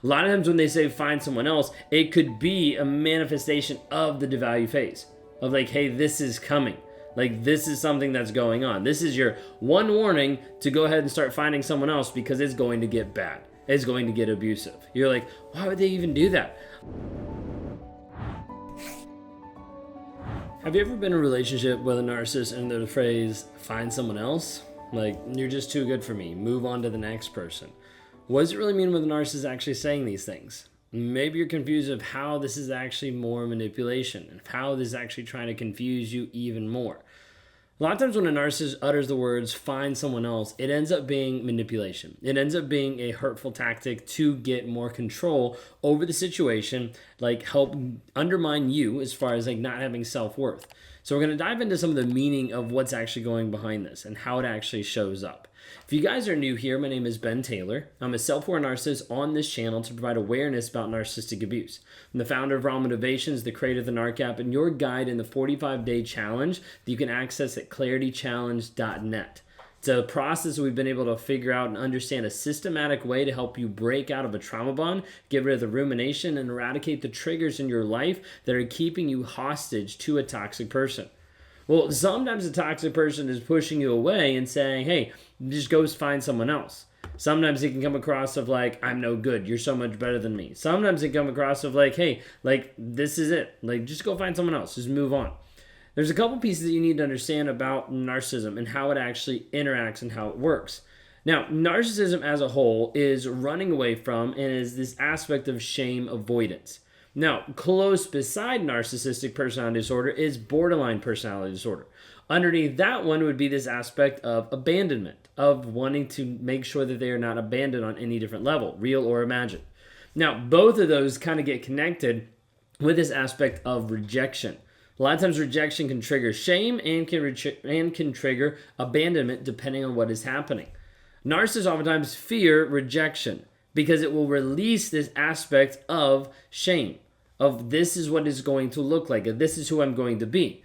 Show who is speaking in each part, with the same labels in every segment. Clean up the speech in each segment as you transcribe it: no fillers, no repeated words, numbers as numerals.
Speaker 1: A lot of times when they say find someone else, it could be a manifestation of the devalue phase of like, hey, this is coming. Like, this is something that's going on. This is your one warning to go ahead and start finding someone else because it's going to get bad. It's going to get abusive. You're like, why would they even do that? Have you ever been in a relationship with a narcissist and the phrase, find someone else? Like, you're just too good for me. Move on to the next person. What does it really mean when the narcissist actually saying these things? Maybe you're confused of how this is actually more manipulation and how this is actually trying to confuse you even more. A lot of times when a narcissist utters the words, find someone else, it ends up being manipulation. It ends up being a hurtful tactic to get more control over the situation, like help undermine you as far as like not having self-worth. So we're going to dive into some of the meaning of what's actually going behind this and how it actually shows up. If you guys are new here, my name is Ben Taylor. I'm a self-aware narcissist on this channel to provide awareness about narcissistic abuse. I'm the founder of Raw Motivations, the creator of the NARC app, and your guide in the 45-day challenge that you can access at claritychallenge.net. It's a process that we've been able to figure out and understand a systematic way to help you break out of a trauma bond, get rid of the rumination, and eradicate the triggers in your life that are keeping you hostage to a toxic person. Well, sometimes a toxic person is pushing you away and saying, hey, just go find someone else. Sometimes it can come across of like, I'm no good. You're so much better than me. Sometimes it can come across of like, hey, like, this is it. Like, just go find someone else. Just move on. There's a couple pieces that you need to understand about narcissism and how it actually interacts and how it works. Now, narcissism as a whole is running away from and is this aspect of shame avoidance. Now, close beside narcissistic personality disorder is borderline personality disorder. Underneath that one would be this aspect of abandonment, of wanting to make sure that they are not abandoned on any different level, real or imagined. Now, both of those kind of get connected with this aspect of rejection. A lot of times rejection can trigger shame and can trigger abandonment depending on what is happening. Narcissists oftentimes fear rejection because it will release this aspect of shame, of this is what it's going to look like, of this is who I'm going to be.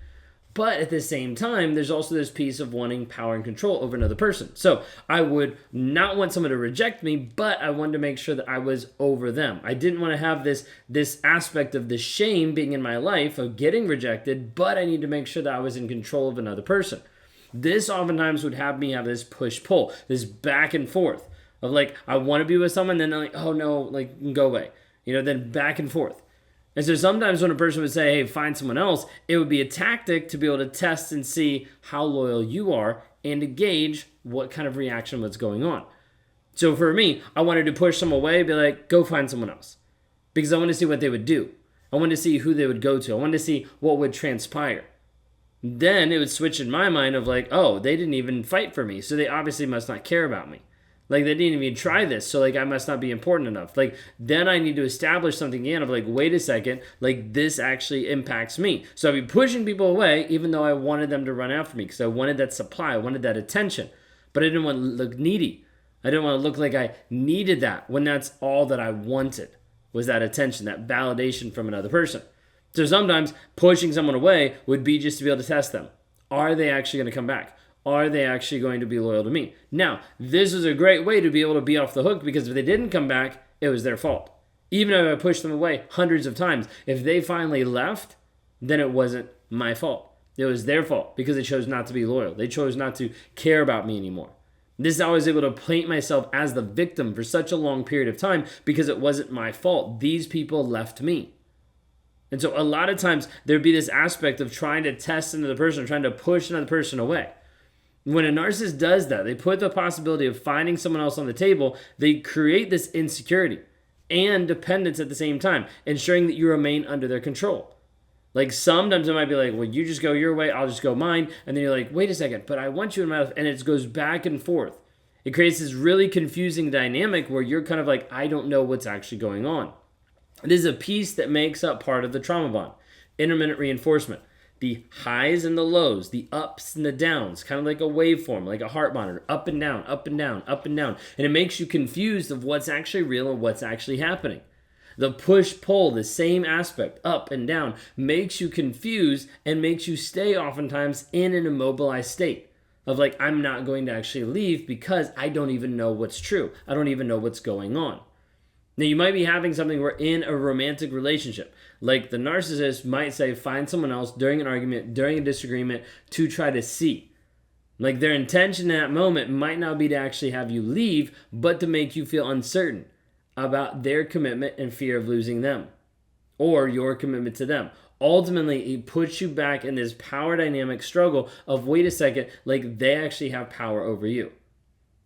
Speaker 1: But at the same time, there's also this piece of wanting power and control over another person. So I would not want someone to reject me, but I wanted to make sure that I was over them. I didn't want to have this aspect of the shame being in my life of getting rejected, but I need to make sure that I was in control of another person. This oftentimes would have me have this push-pull, this back and forth of like, I want to be with someone, then I'm like, oh no, like, go away. Then back and forth. And so sometimes when a person would say, hey, find someone else, it would be a tactic to be able to test and see how loyal you are and to gauge what kind of reaction was going on. So for me, I wanted to push them away, be like, go find someone else. Because I wanted to see what they would do. I wanted to see who they would go to. I wanted to see what would transpire. Then it would switch in my mind of like, oh, they didn't even fight for me, so they obviously must not care about me. Like, they didn't even try this, so, like, I must not be important enough. Like, then I need to establish something again of, like, wait a second, like, this actually impacts me. So I'd be pushing people away, even though I wanted them to run after me, because I wanted that supply, I wanted that attention. But I didn't want to look needy. I didn't want to look like I needed that when that's all that I wanted, was that attention, that validation from another person. So sometimes pushing someone away would be just to be able to test them. Are they actually going to come back? Are they actually going to be loyal to me? Now, this is a great way to be able to be off the hook because if they didn't come back, it was their fault. Even if I pushed them away hundreds of times, if they finally left, then it wasn't my fault. It was their fault because they chose not to be loyal. They chose not to care about me anymore. This is how I was able to paint myself as the victim for such a long period of time because it wasn't my fault. These people left me. And so a lot of times there'd be this aspect of trying to test another person, trying to push another person away. When a narcissist does that, they put the possibility of finding someone else on the table, they create this insecurity and dependence at the same time, ensuring that you remain under their control. Like sometimes it might be like, well, you just go your way, I'll just go mine. And then you're like, wait a second, but I want you in my life. And it goes back and forth. It creates this really confusing dynamic where you're kind of like, I don't know what's actually going on. It is a piece that makes up part of the trauma bond, intermittent reinforcement. The highs and the lows, the ups and the downs, kind of like a waveform, like a heart monitor, up and down, up and down, up and down. And it makes you confused of what's actually real and what's actually happening. The push-pull, the same aspect, up and down, makes you confused and makes you stay oftentimes in an immobilized state of like, I'm not going to actually leave because I don't even know what's true. I don't even know what's going on. Now, you might be having something where in a romantic relationship, like the narcissist might say, find someone else during an argument, during a disagreement to try to see. Like their intention in that moment might not be to actually have you leave, but to make you feel uncertain about their commitment and fear of losing them or your commitment to them. Ultimately, it puts you back in this power dynamic struggle of, wait a second, like they actually have power over you.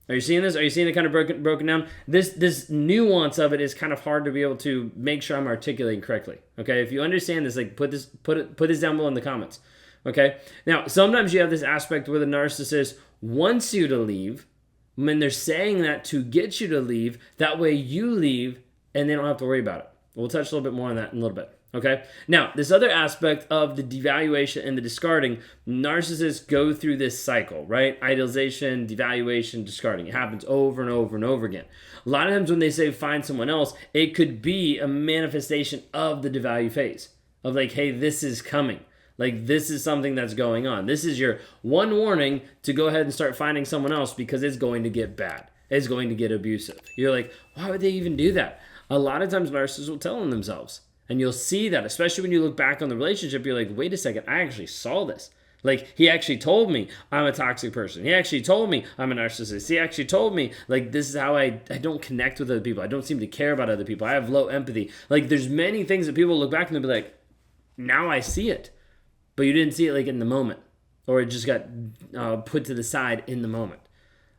Speaker 1: Are you seeing this? Are you seeing it kind of broken down? This nuance of it is kind of hard to be able to make sure I'm articulating correctly. Okay, if you understand this, like put this down below in the comments. Okay, now sometimes you have this aspect where the narcissist wants you to leave when they're saying that to get you to leave. That way you leave and they don't have to worry about it. We'll touch a little bit more on that in a little bit. Okay. Now, this other aspect of the devaluation and the discarding, narcissists go through this cycle, right? Idealization, devaluation, discarding. It happens over and over and over again. A lot of times when they say find someone else, it could be a manifestation of the devalue phase of like, hey, this is coming. Like, this is something that's going on. This is your one warning to go ahead and start finding someone else because it's going to get bad. It's going to get abusive. You're like, why would they even do that? A lot of times narcissists will tell on themselves. And you'll see that, especially when you look back on the relationship, you're like, wait a second, I actually saw this. Like, he actually told me I'm a toxic person. He actually told me I'm a narcissist. He actually told me, like, this is how I don't connect with other people. I don't seem to care about other people. I have low empathy. Like, there's many things that people look back and they'll be like, now I see it. But you didn't see it, like, in the moment. Or it just got put to the side in the moment.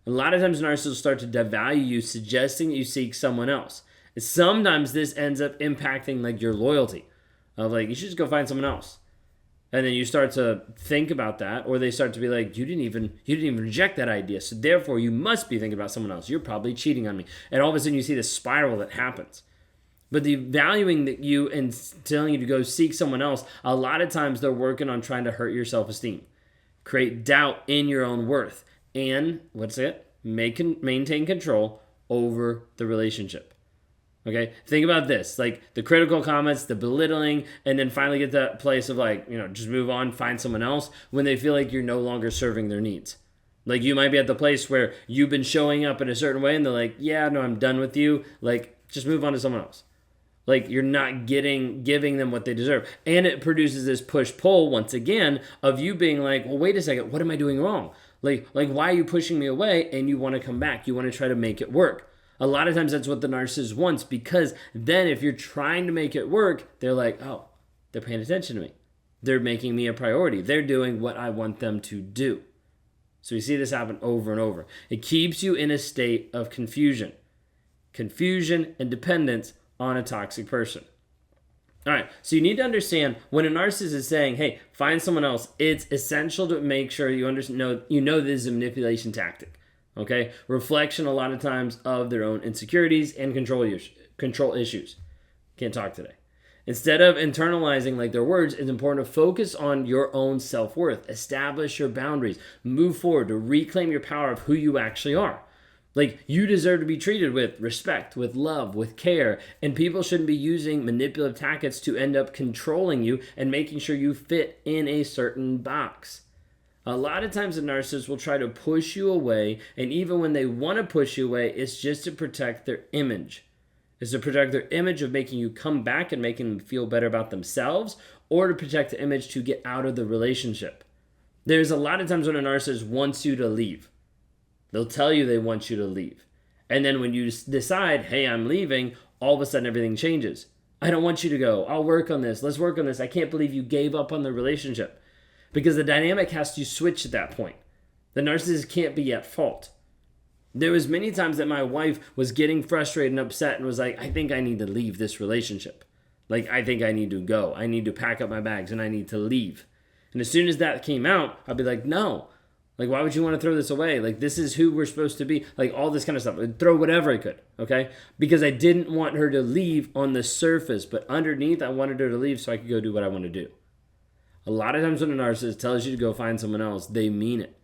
Speaker 1: A lot of times narcissists start to devalue you, suggesting that you seek someone else. Sometimes this ends up impacting like your loyalty of like, you should just go find someone else. And then you start to think about that, or they start to be like, you didn't even reject that idea. So therefore you must be thinking about someone else. You're probably cheating on me. And all of a sudden you see this spiral that happens. But the valuing that you and telling you to go seek someone else, a lot of times they're working on trying to hurt your self-esteem, create doubt in your own worth, and maintain control over the relationship. Okay, think about this, like the critical comments, the belittling, and then finally get to that place of like, just move on, find someone else when they feel like you're no longer serving their needs. Like you might be at the place where you've been showing up in a certain way and they're like, yeah, no, I'm done with you. Like, just move on to someone else. Like you're not giving them what they deserve. And it produces this push-pull once again of you being like, well, wait a second, what am I doing wrong? Like why are you pushing me away? And you want to come back. You want to try to make it work. A lot of times that's what the narcissist wants, because then if you're trying to make it work, they're like, oh, they're paying attention to me. They're making me a priority. They're doing what I want them to do. So you see this happen over and over. It keeps you in a state of confusion and dependence on a toxic person. All right, so you need to understand when a narcissist is saying, hey, find someone else, it's essential to make sure you this is a manipulation tactic. Okay, reflection a lot of times of their own insecurities and control issues. Can't talk today. Instead of internalizing like their words, it's important to focus on your own self-worth. Establish your boundaries. Move forward to reclaim your power of who you actually are. Like, you deserve to be treated with respect, with love, with care, and people shouldn't be using manipulative tactics to end up controlling you and making sure you fit in a certain box. A lot of times the narcissist will try to push you away, and even when they want to push you away, it's just to protect their image. It's to protect their image of making you come back and making them feel better about themselves, or to protect the image to get out of the relationship. There's a lot of times when a narcissist wants you to leave. They'll tell you they want you to leave. And then when you decide, hey, I'm leaving, all of a sudden everything changes. I don't want you to go. I'll work on this. Let's work on this. I can't believe you gave up on the relationship. Because the dynamic has to switch at that point. The narcissist can't be at fault. There was many times that my wife was getting frustrated and upset and was like, I think I need to leave this relationship. Like, I think I need to go. I need to pack up my bags and I need to leave. And as soon as that came out, I'd be like, no. Like, why would you want to throw this away? Like, this is who we're supposed to be. Like, all this kind of stuff. I'd throw whatever I could, okay? Because I didn't want her to leave on the surface. But underneath, I wanted her to leave so I could go do what I want to do. A lot of times when a narcissist tells you to go find someone else, they mean it.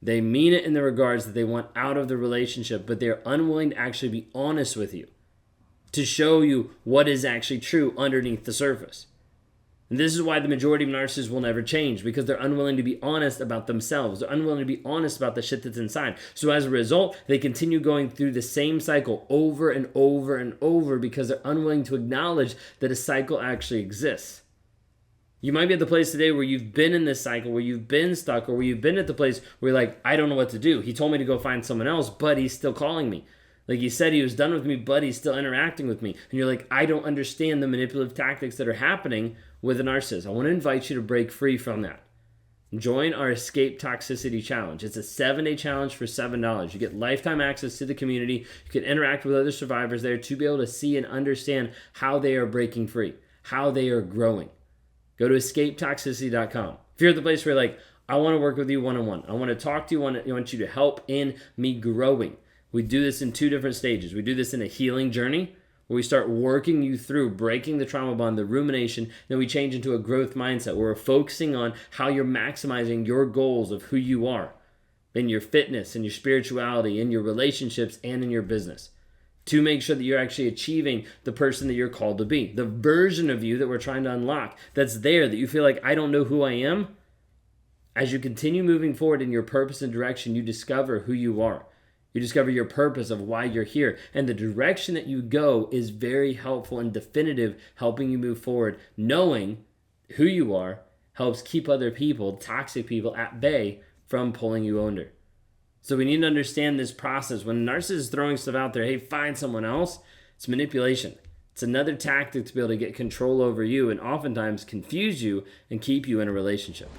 Speaker 1: They mean it in the regards that they want out of the relationship, but they're unwilling to actually be honest with you, to show you what is actually true underneath the surface. And this is why the majority of narcissists will never change, because they're unwilling to be honest about themselves. They're unwilling to be honest about the shit that's inside. So as a result, they continue going through the same cycle over and over and over because they're unwilling to acknowledge that a cycle actually exists. You might be at the place today where you've been in this cycle, where you've been stuck, or where you've been at the place where you're like, I don't know what to do. He told me to go find someone else, but he's still calling me. Like he said he was done with me, but he's still interacting with me. And you're like, I don't understand the manipulative tactics that are happening with a narcissist. I want to invite you to break free from that. Join our Escape Toxicity Challenge. It's a 7-day challenge for $7. You get lifetime access to the community. You can interact with other survivors there to be able to see and understand how they are breaking free, how they are growing. Go to escapetoxicity.com. If you're at the place where you're like, I want to work with you one-on-one. I want to talk to you. I want you to help in me growing. We do this in 2 different stages. We do this in a healing journey where we start working you through breaking the trauma bond, the rumination. Then we change into a growth mindset where we're focusing on how you're maximizing your goals of who you are in your fitness, in your spirituality, in your relationships, and in your business to make sure that you're actually achieving the person that you're called to be, the version of you that we're trying to unlock that's there, that you feel like, I don't know who I am. As you continue moving forward in your purpose and direction, you discover who you are. You discover your purpose of why you're here. And the direction that you go is very helpful and definitive, helping you move forward. Knowing who you are helps keep other people, toxic people, at bay from pulling you under. So we need to understand this process. When a narcissist is throwing stuff out there, hey, find someone else, it's manipulation. It's another tactic to be able to get control over you and oftentimes confuse you and keep you in a relationship.